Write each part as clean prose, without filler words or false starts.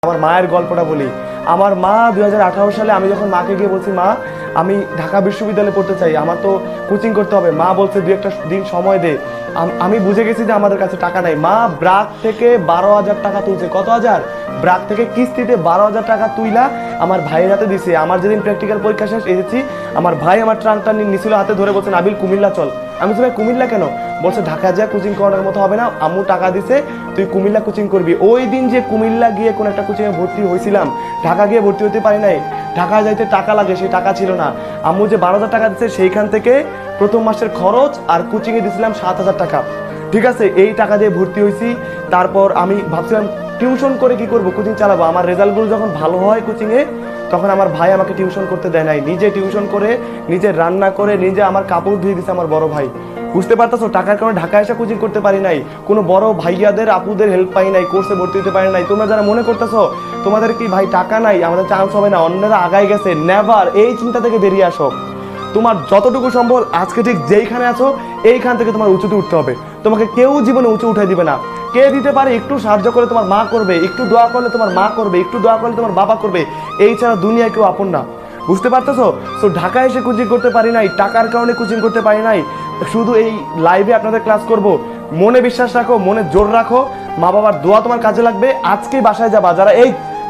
আমার মায়ের গল্পটা বলি। আমার মা 2018 সালে আমি যখন মাকে গিয়ে বলছি মা আমি ঢাকা বিশ্ববিদ্যালয়ে পড়তে চাই, আমার তো কোচিং করতে হবে, মা বলছে 2-1 দিন সময় দে। আমি বুঝে গেছি যে আমাদের কাছে টাকা নাই। মা ব্রাক থেকে 12,000 টাকা তুলছে। কত হাজার? ব্রাক থেকে কিস্তিতে 12,000 টাকা তুইলা আমার ভাইয়ের হাতে দিছে। আমার যেদিন প্র্যাকটিক্যাল পরীক্ষা শেষ এসেছি, আমার ভাই আমার ট্রাঙ্কটা নিছিল হাতে ধরে, বলছে নাবিল কুমিল্লা চল। আমি বলছি ভাই কুমিল্লা কেন? বলছে ঢাকা যা কোচিং করার মতো হবে না, আম্মু টাকা দিছে, তুই কুমিল্লা কোচিং করবি। ওই দিন যে কুমিল্লা গিয়ে কোন একটা কোচিংয়ে ভর্তি হয়েছিলাম, ঢাকা গিয়ে ভর্তি হতে পারি নাই। ঢাকা যাইতে টাকা লাগে, সেই টাকা ছিল না। আম্মু যে 12,000 টাকা দিচ্ছে সেইখান থেকে প্রথম মাসের খরচ আর কোচিংয়ে দিয়েছিলাম 7,000 টাকা। ঠিক আছে, এই টাকা দিয়ে ভর্তি হয়েছি। তারপর আমি ভাবছিলাম টিউশন করে কি করব, কোচিং চালাবো। আমার রেজাল্টগুলো যখন ভালো হয় কোচিংয়ে, তখন আমার ভাই আমাকে টিউশন করতে দেয় নাই, নিজে টিউশন করে, নিজে রান্না করে, নিজে আমার কাপড় ধুয়ে দিচ্ছে আমার বড় ভাই। বুঝতে পারতেছো, টাকার কারণে ঢাকা এসে কোচিং করতে পারি নাই, কোনো বড় ভাইয়াদের আপুদের হেল্প পাই নাই, কোর্সে ভর্তি হতে পারি নাই। তোমরা যারা মনে করতেছো তোমাদের কি ভাই টাকা নাই, আমাদের চান্স হবে না, অন্যরা আগায় গেছে, নেভার, এই চিন্তা থেকে বেরিয়ে আসো। তোমার যতটুকু সম্ভব আজকে ঠিক যেইখানে আছো এইখান থেকে তোমার উঁচুতে উঠতে হবে। তোমাকে কেউ জীবনে উঁচু উঠাই দিবে না। কে দিতে পারে? একটু সাহায্য করে তোমার মা করবে, একটু দোয়া করলে তোমার মা করবে, একটু দোয়া করলে তোমার বাবা করবে। এই ছাড়া দুনিয়ায় কেউ আপন না। বুঝতে পারতেছো? তো ঢাকায় এসে কোচিং করতে পারি নাই, টাকার কারণে কোচিং করতে পারি নাই। শুধু এই লাইভে আপনাদের ক্লাস করব। মনে বিশ্বাস রাখো, মনে জোর রাখো, মা বাবার দোয়া তোমার কাজে লাগবে। আজকেই বাসায় যাবা,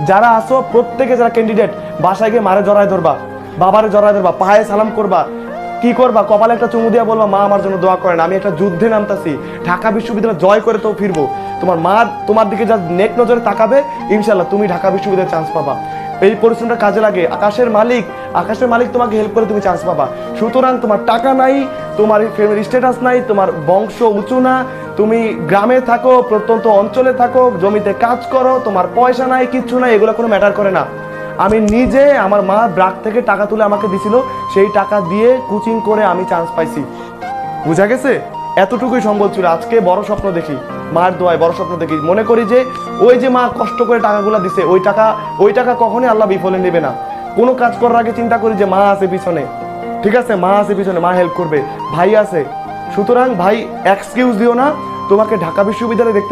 যারা আসো প্রত্যেকে, যারা ক্যান্ডিডেট, বাসায় গিয়ে মারে জড়ায় ধরবা, বাবারে জড়ায় ধরবা, পায়ে সালাম করবা। কি করবা? কপালে একটা চুমু দিয়া বলবা মা আমার জন্য দোয়া করেন, আমি একটা যুদ্ধে নামতাছি, ঢাকা বিশ্ববিদ্যালয় জয় করে তো ফিরবো। তোমার মা তোমার দিকে যা নেক নজরে তাকাবে, ইনশাল্লাহ তুমি ঢাকা বিশ্ববিদ্যালয়ে চান্স পাবা। এই পরিশ্রমটা কাজে লাগে। আকাশের মালিক তোমাকে হেল্প করে তুমি চান্স পাবা। সুতরাং তোমার টাকা নাই, তোমার ফ্যামিলি স্ট্যাটাস নাই, তোমার বংশ উঁচু না, তুমি গ্রামে থাকো, প্রত্যন্ত অঞ্চলে থাকো, জমিতে কাজ করো, তোমার পয়সা নাই, কিচ্ছু নাই, এগুলো কোনো ম্যাটার করে না। আমি নিজে, আমার মা ব্রাক থেকে টাকা তুলে আমাকে দিছিল, সেই টাকা দিয়ে কোচিং করে আমি চান্স পাইছি। বুঝা গেছে? এতটুকুই সম্ভব ছিল। আজকে বড় স্বপ্ন দেখি, মার দোয়ায় বড় স্বপ্ন দেখি। মনে করি যে ওই যে মা কষ্ট করে টাকাগুলো দিছে, ওই টাকা কখনোই আল্লাহ বিফলে নেবে না। কোনো কাজ করার আগে চিন্তা করি যে মা আছে পিছনে, ঠিক আছে, মা আছে পিছনে, মা হেল্প করবে, ভাই আছে। সুতরাং ভাই এক্সকিউজ দিও না, তোমাকে ঢাকা বিশ্ববিদ্যালয়ে দেখতে